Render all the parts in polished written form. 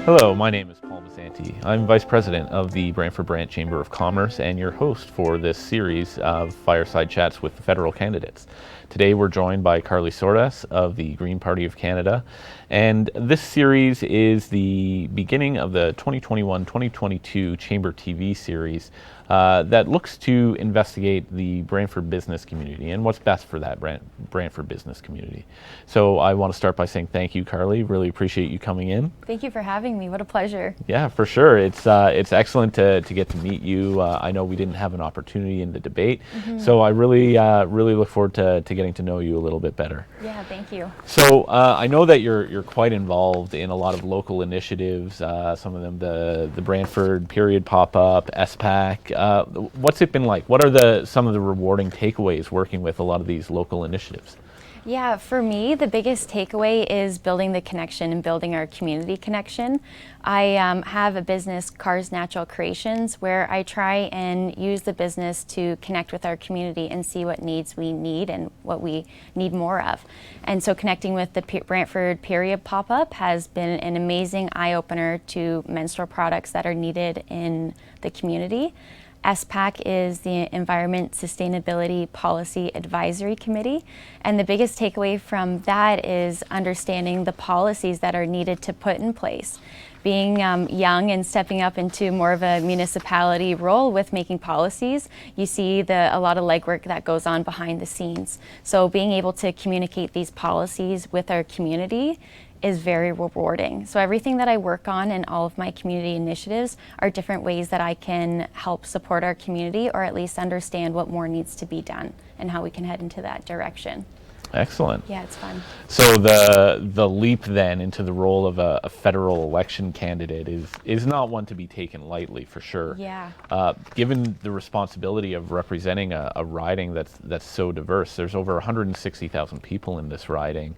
Hello, my name is Bisanti. I'm Vice President of the Brantford-Brant Chamber of Commerce and your host for this series of fireside chats with the federal candidates. Today we're joined by Karleigh Csordas of the Green Party of Canada, and this series is the beginning of the 2021-2022 Chamber TV series that looks to investigate the Brantford business community and what's best for that Brantford business community. So I want to start by saying thank you, Karleigh. Really appreciate you coming in. Thank you for having me. What a pleasure. Yeah, for sure. It's excellent to get to meet you. I know we didn't have an opportunity in the debate, so I really look forward to getting to know you a little bit better. Yeah, thank you. So I know that you're quite involved in a lot of local initiatives. Some of them the Brantford Period Pop-Up, SPAC. What's it been like? What are some of the rewarding takeaways working with a lot of these local initiatives? Yeah, for me, the biggest takeaway is building the connection and building our community connection. I have a business, Cars Natural Creations, where I try and use the business to connect with our community and see what needs we need and what we need more of. And so connecting with the Brantford Period Pop-Up has been an amazing eye-opener to menstrual products that are needed in the community. SPAC is the Environment Sustainability Policy Advisory Committee, and the biggest takeaway from that is understanding the policies that are needed to put in place. Being young and stepping up into more of a municipality role with making policies, you see a lot of legwork that goes on behind the scenes. So being able to communicate these policies with our community is very rewarding. So everything that I work on and all of my community initiatives are different ways that I can help support our community, or at least understand what more needs to be done and how we can head into that direction. Excellent. Yeah, it's fun. So the leap then into the role of a federal election candidate is not one to be taken lightly, for sure. Yeah. Given the responsibility of representing a riding that's so diverse, there's over 160,000 people in this riding,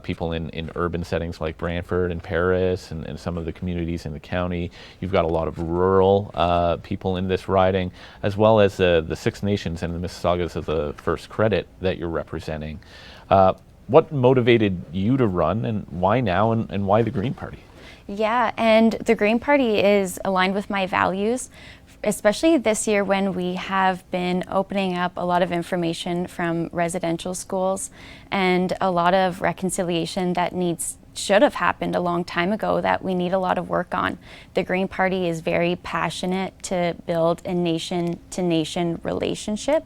people in urban settings like Brantford and Paris and some of the communities in the county. You've got a lot of rural people in this riding, as well as the Six Nations and the Mississaugas of the First Credit that you're representing. What motivated you to run, and why now, and why the Green Party? Yeah, and the Green Party is aligned with my values, especially this year when we have been opening up a lot of information from residential schools and a lot of reconciliation that should have happened a long time ago that we need a lot of work on. The Green Party is very passionate to build a nation-to-nation relationship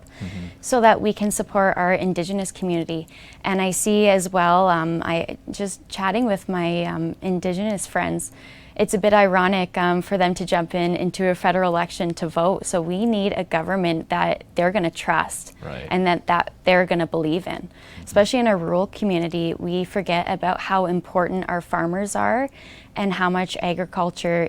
so that we can support our Indigenous community. And I see as well, I just chatting with my Indigenous friends, it's a bit ironic for them to jump into a federal election to vote. So we need a government that they're going to trust, right, and that they're going to believe in. Especially in a rural community, we forget about how important our farmers are and how much agriculture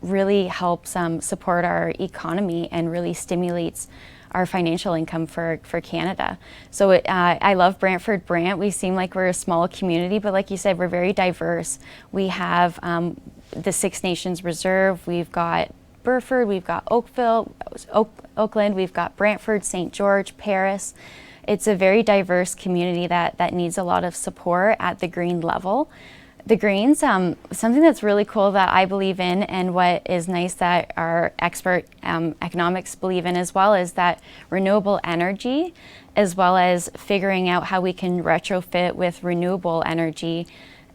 really helps support our economy and really stimulates our financial income for Canada. So I love Brantford-Brant. We seem like we're a small community, but like you said, we're very diverse. We have the Six Nations Reserve, we've got Burford, we've got Oakville, Oakland, we've got Brantford, St. George, Paris. It's a very diverse community that needs a lot of support at the green level. The Greens, something that's really cool that I believe in, and what is nice that our expert economics believe in as well, is that renewable energy, as well as figuring out how we can retrofit with renewable energy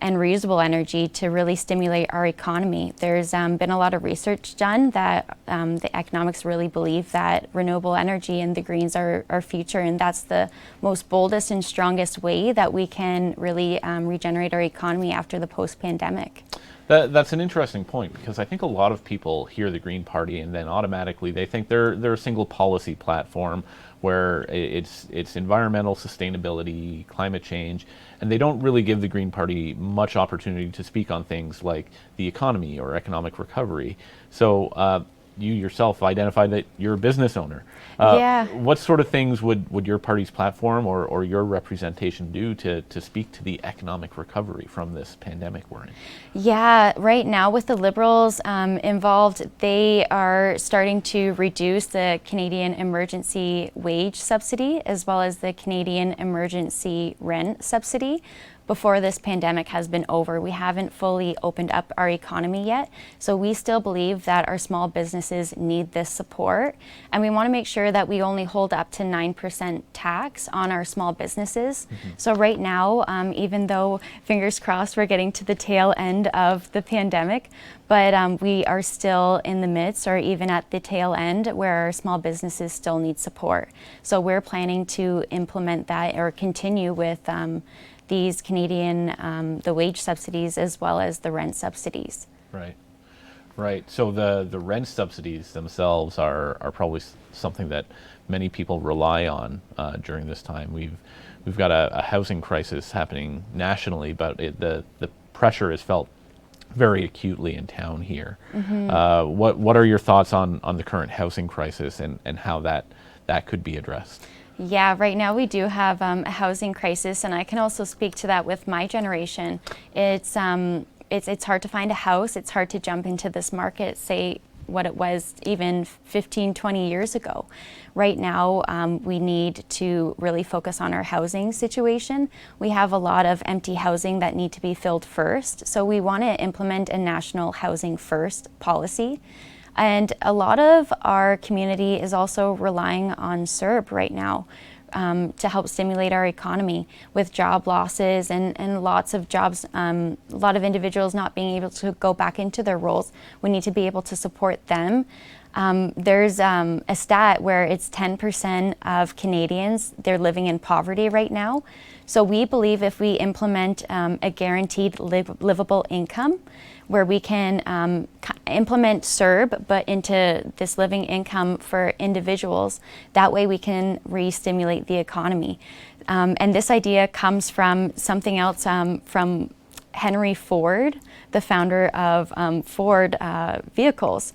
and reusable energy to really stimulate our economy. There's been a lot of research done that the economics really believe that renewable energy and the Greens are our future, and that's the most boldest and strongest way that we can really regenerate our economy after the post-pandemic. That's an interesting point, because I think a lot of people hear the Green Party and then automatically they think they're a single policy platform where it's environmental sustainability, climate change, and they don't really give the Green Party much opportunity to speak on things like the economy or economic recovery. So you yourself identified that you're a business owner. Yeah. What sort of things would your party's platform or your representation do to speak to the economic recovery from this pandemic we're in? Yeah, right now with the Liberals involved, they are starting to reduce the Canadian Emergency Wage Subsidy as well as the Canadian Emergency Rent Subsidy. Before this pandemic has been over, we haven't fully opened up our economy yet, so we still believe that our small businesses need this support, and we want to make sure that we only hold up to 9% tax on our small businesses. So right now, even though, fingers crossed, we're getting to the tail end of the pandemic, but we are still in the midst or even at the tail end where our small businesses still need support. So we're planning to implement that or continue with these Canadian, the wage subsidies as well as the rent subsidies. Right, right. So the rent subsidies themselves are probably something that many people rely on during this time. We've got a housing crisis happening nationally, but the pressure is felt very acutely in town here. What are your thoughts on the current housing crisis and how that could be addressed? Yeah, right now we do have a housing crisis, and I can also speak to that with my generation. It's hard to find a house. It's hard to jump into this market, say what it was even 15, 20 years ago. Right now, we need to really focus on our housing situation. We have a lot of empty housing that need to be filled first, so we want to implement a national housing first policy. And a lot of our community is also relying on CERB right now to help stimulate our economy with job losses and lots of jobs, a lot of individuals not being able to go back into their roles. We need to be able to support them. There's a stat where it's 10% of Canadians, they're living in poverty right now. So we believe if we implement a guaranteed livable income, where we can implement CERB, but into this living income for individuals, that way we can re-stimulate the economy. And this idea comes from something else from Henry Ford, the founder of Ford vehicles.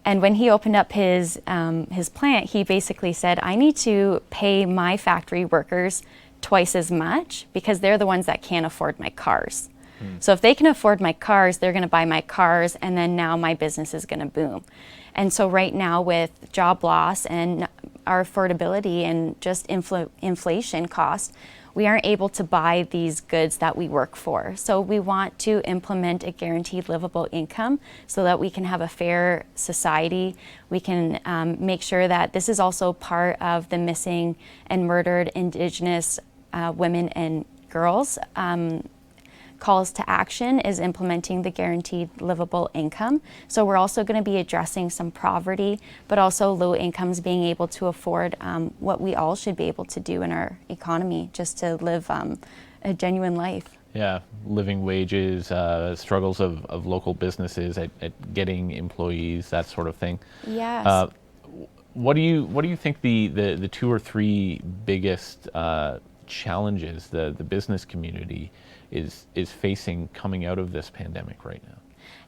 And when he opened up his plant, he basically said, I need to pay my factory workers twice as much because they're the ones that can't afford my cars. So if they can afford my cars, they're going to buy my cars, and then now my business is going to boom. And so right now with job loss and our affordability and just inflation costs, we aren't able to buy these goods that we work for. So we want to implement a guaranteed livable income so that we can have a fair society. We can make sure that this is also part of the missing and murdered Indigenous women and girls. Calls to action is implementing the guaranteed livable income. So we're also going to be addressing some poverty, but also low incomes being able to afford what we all should be able to do in our economy just to live a genuine life. Yeah, living wages, struggles of local businesses at getting employees, that sort of thing. Yes. What do you think the two or three biggest challenges the business community is facing coming out of this pandemic right now?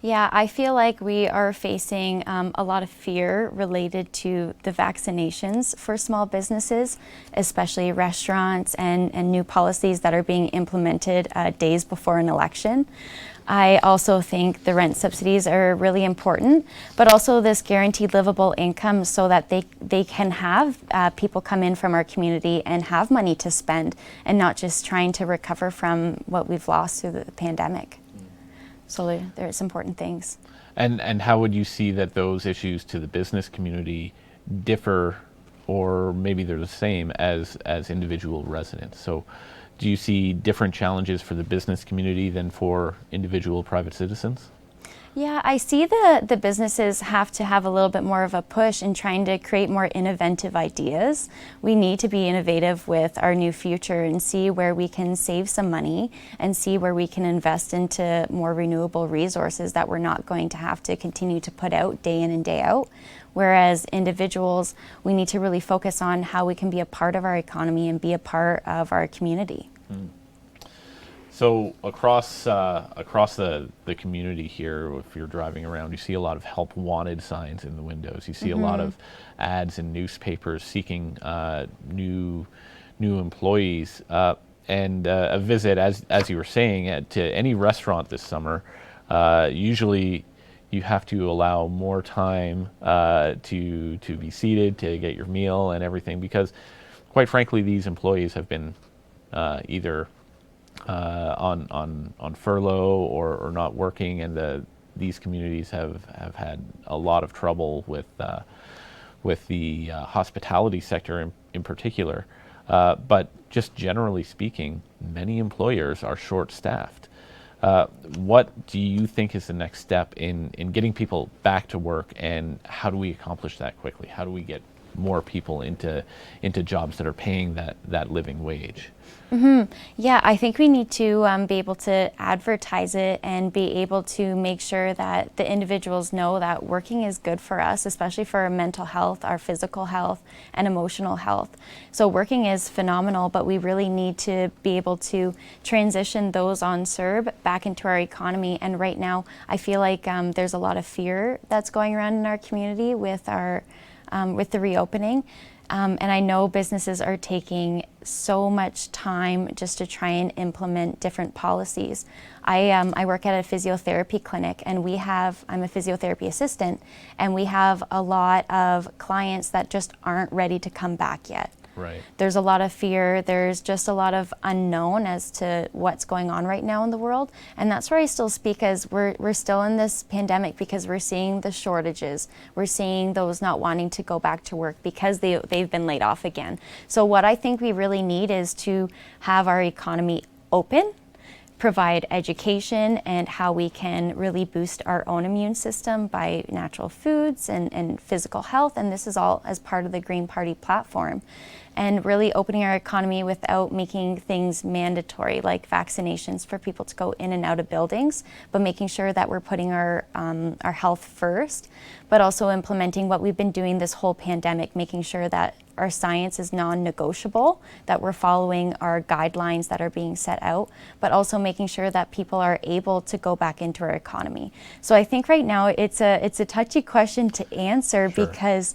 Yeah, I feel like we are facing a lot of fear related to the vaccinations for small businesses, especially restaurants and new policies that are being implemented days before an election. I also think the rent subsidies are really important, but also this guaranteed livable income so that they can have people come in from our community and have money to spend and not just trying to recover from what we've lost through the pandemic. So there's important things. And how would you see that those issues to the business community differ, or maybe they're the same as individual residents? So do you see different challenges for the business community than for individual private citizens? Yeah, I see the businesses have to have a little bit more of a push in trying to create more innovative ideas. We need to be innovative with our new future and see where we can save some money and see where we can invest into more renewable resources that we're not going to have to continue to put out day in and day out. Whereas individuals, we need to really focus on how we can be a part of our economy and be a part of our community. So across the community here, if you're driving around, you see a lot of help wanted signs in the windows. You see a lot of ads in newspapers seeking new employees. And a visit, as you were saying, to any restaurant this summer, usually you have to allow more time to be seated, to get your meal and everything, because quite frankly, these employees have been either on furlough or not working, and these communities have had a lot of trouble with the hospitality sector in particular. But just generally speaking, many employers are short-staffed. What do you think is the next step in getting people back to work, and how do we accomplish that quickly? How do we get more people into jobs that are paying that living wage? Yeah, I think we need to be able to advertise it and be able to make sure that the individuals know that working is good for us, especially for our mental health, our physical health, and emotional health. So working is phenomenal, but we really need to be able to transition those on CERB back into our economy. And right now, I feel like there's a lot of fear that's going around in our community with the reopening. And I know businesses are taking so much time just to try and implement different policies. I work at a physiotherapy clinic, and I'm a physiotherapy assistant, and we have a lot of clients that just aren't ready to come back yet. Right. There's a lot of fear. There's just a lot of unknown as to what's going on right now in the world. And that's where I still speak, as we're still in this pandemic, because we're seeing the shortages. We're seeing those not wanting to go back to work because they've been laid off again. So what I think we really need is to have our economy open, provide education and how we can really boost our own immune system by natural foods and physical health. And this is all as part of the Green Party platform. And really opening our economy without making things mandatory, like vaccinations for people to go in and out of buildings, but making sure that we're putting our health first, but also implementing what we've been doing this whole pandemic, making sure that our science is non-negotiable, that we're following our guidelines that are being set out, but also making sure that people are able to go back into our economy. So I think right now it's a touchy question to answer. Sure. Because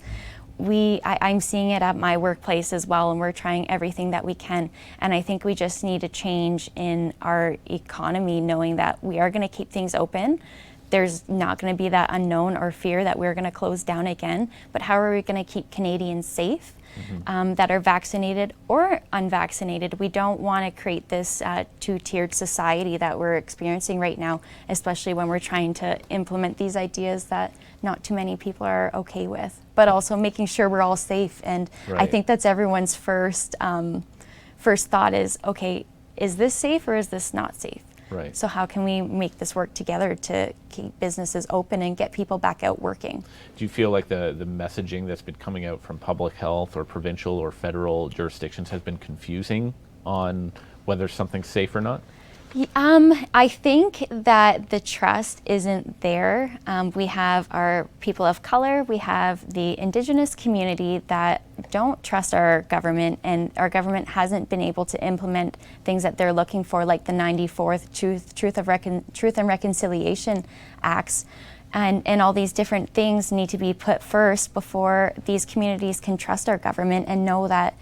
I'm seeing it at my workplace as well, and we're trying everything that we can. And I think we just need a change in our economy, knowing that we are going to keep things open. There's not going to be that unknown or fear that we're going to close down again. But how are we going to keep Canadians safe, that are vaccinated or unvaccinated? We don't want to create this two-tiered society that we're experiencing right now, especially when we're trying to implement these ideas that not too many people are okay with, but also making sure we're all safe. And right. I think that's everyone's first thought is, okay, is this safe or is this not safe? Right. So how can we make this work together to keep businesses open and get people back out working? Do you feel like the messaging that's been coming out from public health or provincial or federal jurisdictions has been confusing on whether something's safe or not? I think that the trust isn't there. We have our people of color, we have the Indigenous community that don't trust our government, and our government hasn't been able to implement things that they're looking for, like the 94th Truth and Reconciliation Acts. And all these different things need to be put first before these communities can trust our government and know that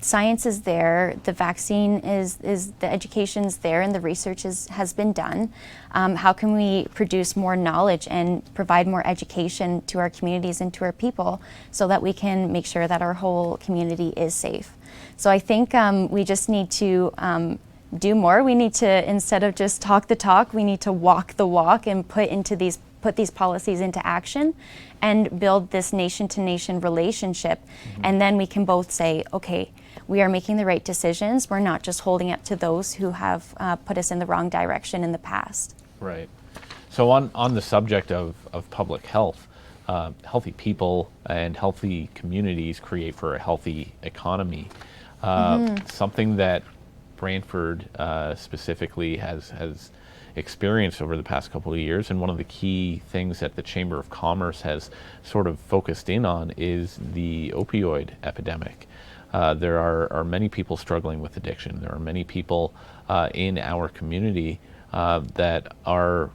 science is there, the vaccine is the education's there, and the research has been done. How can we produce more knowledge and provide more education to our communities and to our people so that we can make sure that our whole community is safe? So I think we just need to do more. We need to, instead of just talk the talk, we need to walk the walk and put these policies into action and build this nation-to-nation relationship. And then we can both say, okay, we are making the right decisions. We're not just holding up to those who have put us in the wrong direction in the past. Right. So on the subject of public health, healthy people and healthy communities create for a healthy economy. Something that Brantford specifically has experienced over the past couple of years, and one of the key things that the Chamber of Commerce has sort of focused in on, is the opioid epidemic. there are many people struggling with addiction. There are many people in our community that are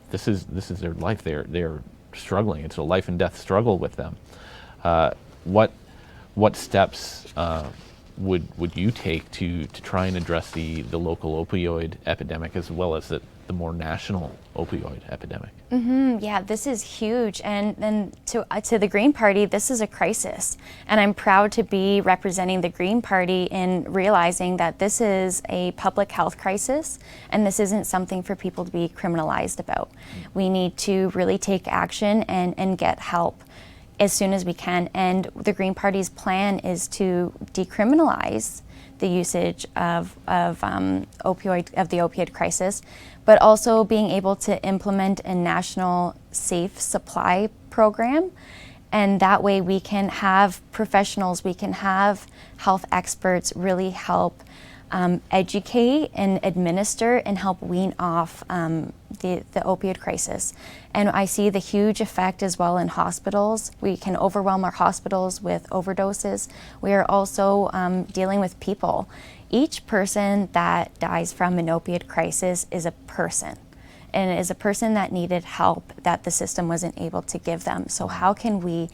this is their life. They're struggling. It's a life and death struggle with them. What steps would you take to try and address the local opioid epidemic as well as the more national opioid epidemic? Yeah, this is huge, and to the Green Party, this is a crisis, and I'm proud to be representing the Green Party in realizing that this is a public health crisis, and this isn't something for people to be criminalized about. We need to really take action and get help as soon as we can, and the Green Party's plan is to decriminalize the usage of the opioid crisis, but also being able to implement a national safe supply program. And that way we can have professionals, we can have health experts really help educate and administer and help wean off the opioid crisis. And I see the huge effect as well in hospitals. We can overwhelm our hospitals with overdoses. We are also dealing with people. Each person that dies from an opioid crisis is a person, and it is a person that needed help that the system wasn't able to give them. So how can we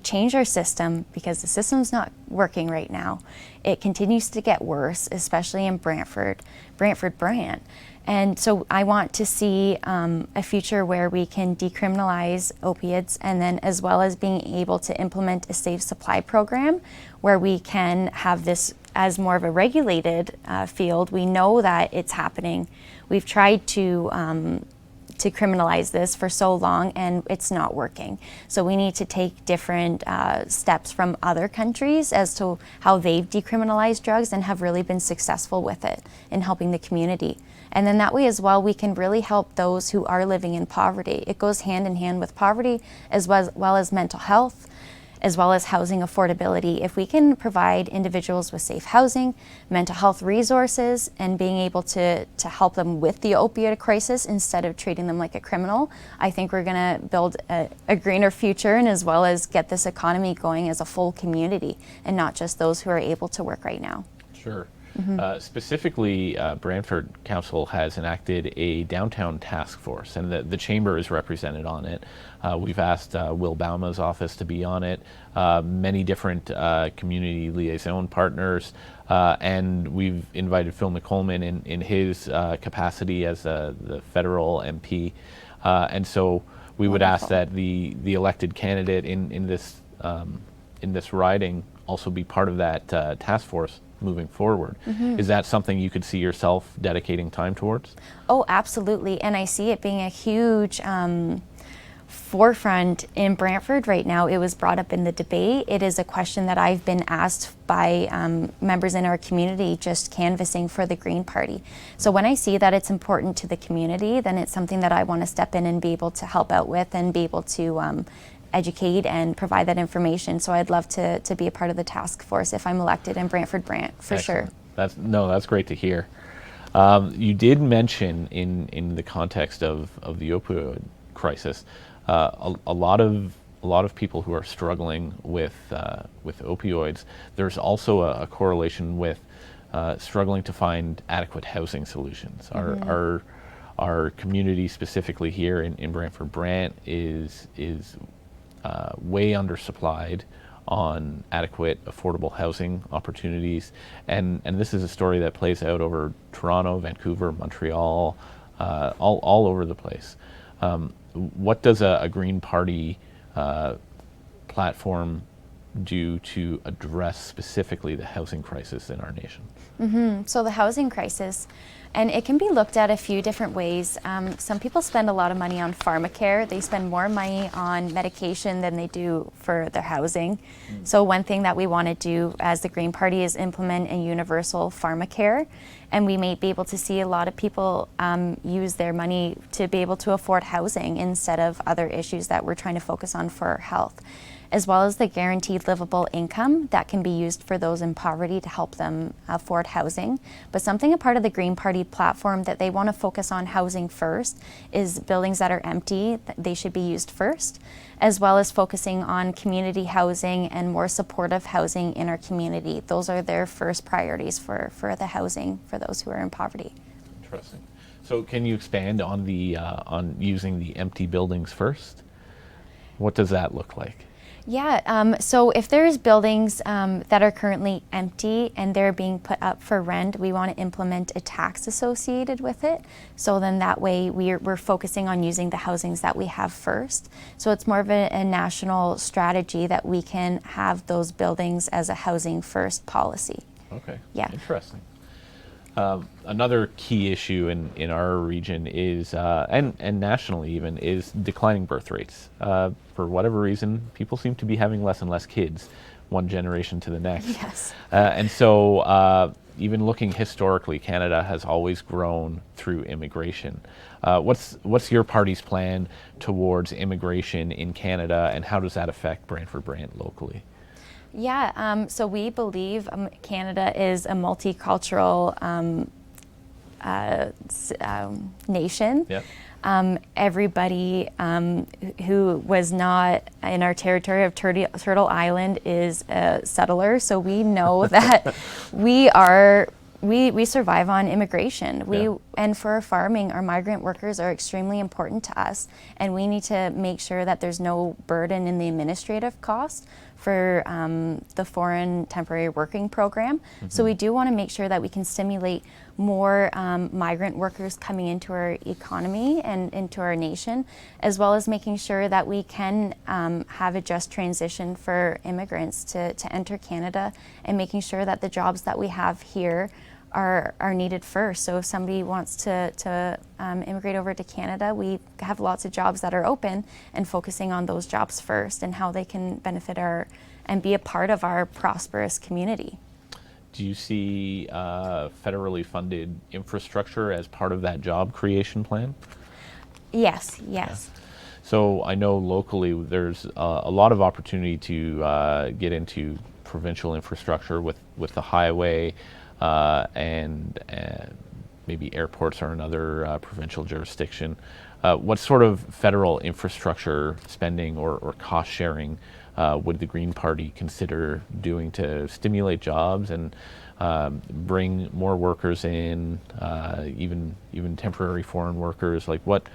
change our system, because the system's not working right now. It continues to get worse, especially in Brantford-Brant. And so I want to see a future where we can decriminalize opiates, and then as well as being able to implement a safe supply program where we can have this as more of a regulated field. We know that it's happening. We've tried to criminalize this for so long, and it's not working. So we need to take different steps from other countries as to how they've decriminalized drugs and have really been successful with it in helping the community. And then that way as well, we can really help those who are living in poverty. It goes hand in hand with poverty as well as mental health, as well as housing affordability. If we can provide individuals with safe housing, mental health resources, and being able to help them with the opioid crisis instead of treating them like a criminal, I think we're gonna build a greener future, and as well as get this economy going as a full community and not just those who are able to work right now. Sure. Specifically, Brantford Council has enacted a downtown task force, and the Chamber is represented on it. We've asked Will Bauma's office to be on it, many different community liaison partners, and we've invited Phil McColman in his capacity as the federal MP. And so we would ask that the elected candidate in this riding also be part of that task force moving forward. Is that something you could see yourself dedicating time towards? Oh, absolutely. And I see it being a huge forefront in Brantford right now. It was brought up in the debate. It is a question that I've been asked by members in our community just canvassing for the Green Party. So when I see that it's important to the community, then it's something that I want to step in and be able to help out with and be able to educate and provide that information. So I'd love to be a part of the task force if I'm elected in Brantford-Brant, for Excellent. Sure. That's great to hear. You did mention in the context of the opioid crisis, a lot of people who are struggling with opioids. There's also a correlation with struggling to find adequate housing solutions. Our community, specifically here in Brantford-Brant, is way undersupplied on adequate, affordable housing opportunities, and this is a story that plays out over Toronto, Vancouver, Montreal, all over the place. What does a Green Party platform do to address specifically the housing crisis in our nation? So the housing crisis, and it can be looked at a few different ways. Some people spend a lot of money on pharmacare. They spend more money on medication than they do for their housing. So one thing that we want to do as the Green Party is implement a universal pharmacare. and we may be able to see a lot of people use their money to be able to afford housing instead of other issues that we're trying to focus on for health, as well as the guaranteed livable income that can be used for those in poverty to help them afford housing. But something a part of the Green Party platform that they want to focus on housing first is buildings that are empty, they should be used first, as well as focusing on community housing and more supportive housing in our community. Those are their first priorities for the housing for those who are in poverty. Interesting. So can you expand on the on using the empty buildings first? What does that look like? Yeah, so if there's buildings that are currently empty and they're being put up for rent, we want to implement a tax associated with it. So then that way we're focusing on using the housings that we have first. So it's more of a national strategy that we can have those buildings as a housing first policy. Okay, yeah. Interesting. Another key issue in our region is, and nationally even, is declining birth rates. For whatever reason, people seem to be having less and less kids, one generation to the next. Yes. And so even looking historically, Canada has always grown through immigration. What's your party's plan towards immigration in Canada, and how does that affect Brantford-Brant locally? Yeah, so we believe Canada is a multicultural nation. Yep. Everybody who was not in our territory of Turtle Island is a settler, so we know that we survive on immigration. And for our farming, our migrant workers are extremely important to us, and we need to make sure that there's no burden in the administrative cost for the foreign temporary working program. Mm-hmm. So we do want to make sure that we can stimulate more migrant workers coming into our economy and into our nation, as well as making sure that we can have a just transition for immigrants to enter Canada, and making sure that the jobs that we have here are needed first. So if somebody wants to immigrate over to Canada, we have lots of jobs that are open, and focusing on those jobs first and how they can benefit and be a part of our prosperous community. Do you see federally funded infrastructure as part of that job creation plan? Yes. Yeah. So I know locally there's a lot of opportunity to get into provincial infrastructure with the highway, and maybe airports are another provincial jurisdiction. What sort of federal infrastructure spending or cost sharing would the Green Party consider doing to stimulate jobs and bring more workers in, even temporary foreign workers? Like what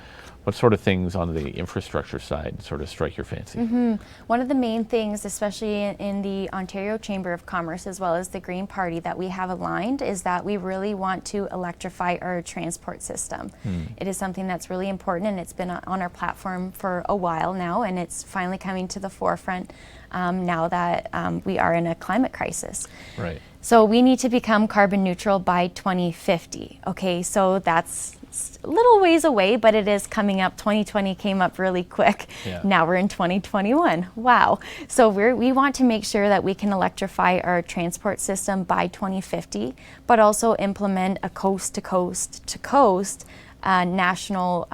sort of things on the infrastructure side sort of strike your fancy? Mm-hmm. One of the main things, especially in the Ontario Chamber of Commerce as well as the Green Party, that we have aligned is that we really want to electrify our transport system. It is something that's really important, and it's been on our platform for a while now, and it's finally coming to the forefront now that we are in a climate crisis. Right. So we need to become carbon neutral by 2050. Okay, so that's a little ways away, but it is coming up. 2020 came up really quick. Yeah. Now we're in 2021. Wow. So we want to make sure that we can electrify our transport system by 2050, but also implement a coast-to-coast national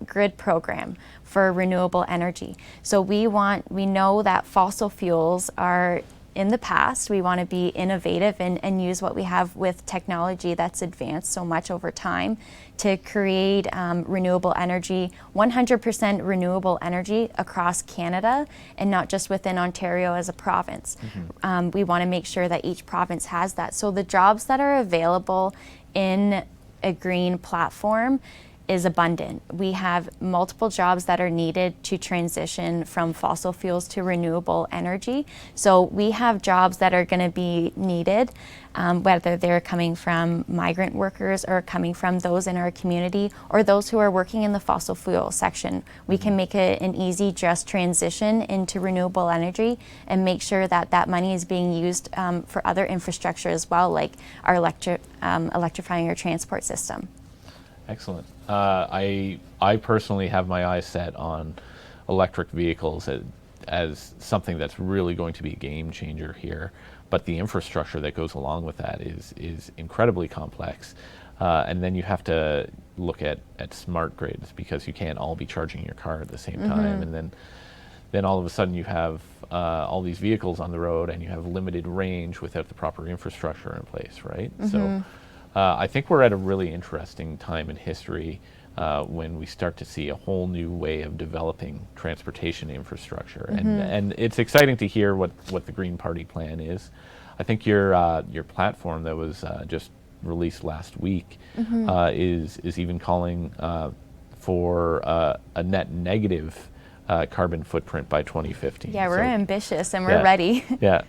grid program for renewable energy. So we know that fossil fuels are in the past. We want to be innovative and use what we have with technology that's advanced so much over time to create renewable energy, 100% renewable energy across Canada, and not just within Ontario as a province. Mm-hmm. We want to make sure that each province has that. So the jobs that are available in a green platform is abundant. We have multiple jobs that are needed to transition from fossil fuels to renewable energy. So we have jobs that are going to be needed, whether they're coming from migrant workers or coming from those in our community or those who are working in the fossil fuel section. We can make an easy, just transition into renewable energy and make sure that that money is being used for other infrastructure as well, like our electrifying our transport system. Excellent. I personally have my eyes set on electric vehicles. as something that's really going to be a game changer here. But the infrastructure that goes along with that is incredibly complex. And then you have to look at smart grids, because you can't all be charging your car at the same time. And then all of a sudden you have all these vehicles on the road, and you have limited range without the proper infrastructure in place, right? So I think we're at a really interesting time in history when we start to see a whole new way of developing transportation infrastructure. And it's exciting to hear what the Green Party plan is. I think your platform that was just released last week is even calling for a net negative carbon footprint by 2050. Yeah, we're ambitious and we're ready. Yeah.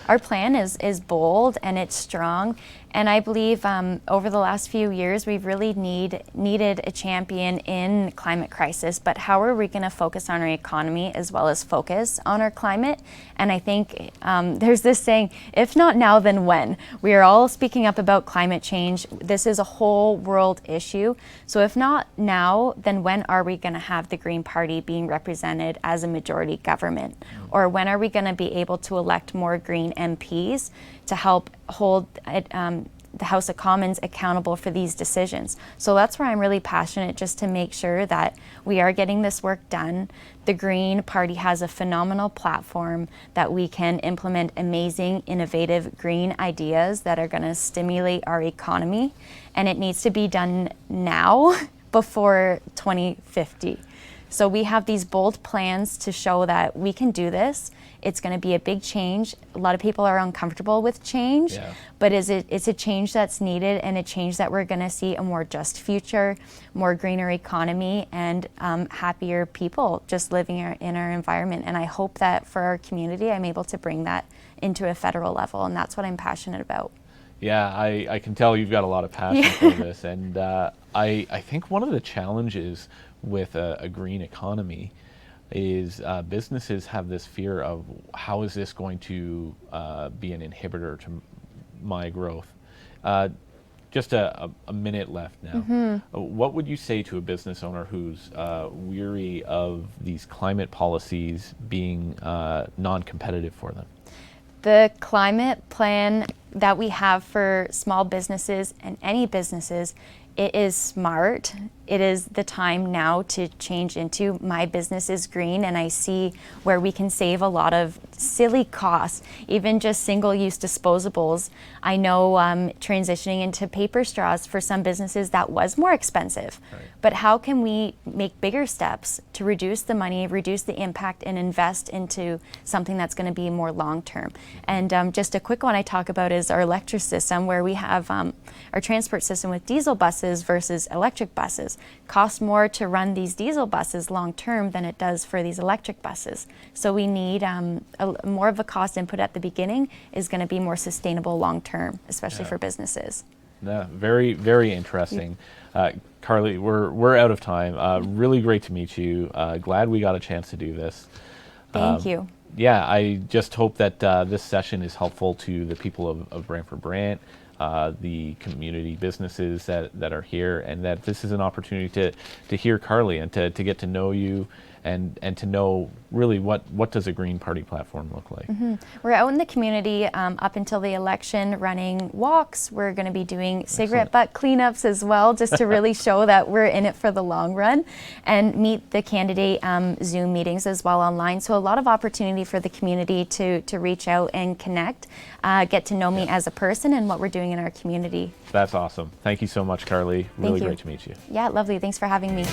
Our plan is bold and it's strong, and I believe over the last few years we've really needed a champion in climate crisis. But how are we going to focus on our economy as well as focus on our climate? And I think there's this saying, if not now, then when? We are all speaking up about climate change. This is a whole world issue. So if not now, then when are we going to have the Green Party being represented as a majority government? Or when are we going to be able to elect more Green MPs to help hold the House of Commons accountable for these decisions? So that's where I'm really passionate, just to make sure that we are getting this work done. The Green Party has a phenomenal platform that we can implement amazing, innovative green ideas that are going to stimulate our economy, and it needs to be done now before 2050. So we have these bold plans to show that we can do this. It's going to be a big change. A lot of people are uncomfortable with change, but it's a change that's needed, and a change that we're going to see a more just future, more greener economy, and happier people just living in our environment. And I hope that for our community, I'm able to bring that into a federal level, and that's what I'm passionate about. Yeah, I can tell you've got a lot of passion for this, and I think one of the challenges with a green economy is businesses have this fear of, how is this going to be an inhibitor to my growth? Just a minute left now. What would you say to a business owner who's weary of these climate policies being non-competitive for them? The climate plan that we have for small businesses and any businesses, it is smart. It is the time now to change into my business is green, and I see where we can save a lot of silly costs, even just single-use disposables. I know transitioning into paper straws for some businesses, that was more expensive. Right. But how can we make bigger steps to reduce the money, reduce the impact, and invest into something that's going to be more long-term? And just a quick one I talk about is our electric system, where we have our transport system with diesel buses versus electric buses. Costs more to run these diesel buses long-term than it does for these electric buses. So we need more of a cost input at the beginning is going to be more sustainable long-term, especially for businesses. Yeah, very, very interesting. Karleigh, we're out of time. Really great to meet you. Glad we got a chance to do this. Thank you. Yeah, I just hope that this session is helpful to the people of Brantford-Brant, the community businesses that are here, and that this is an opportunity to hear Karleigh and to get to know you and to know really what does a Green Party platform look like. We're out in the community up until the election, running walks. We're going to be doing cigarette butt cleanups as well, just to really show that we're in it for the long run, and meet the candidate Zoom meetings as well online. So a lot of opportunity for the community to reach out and connect, get to know me as a person and what we're doing in our community. That's awesome. Thank you so much, Karleigh. Really great to meet you. Yeah, lovely. Thanks for having me.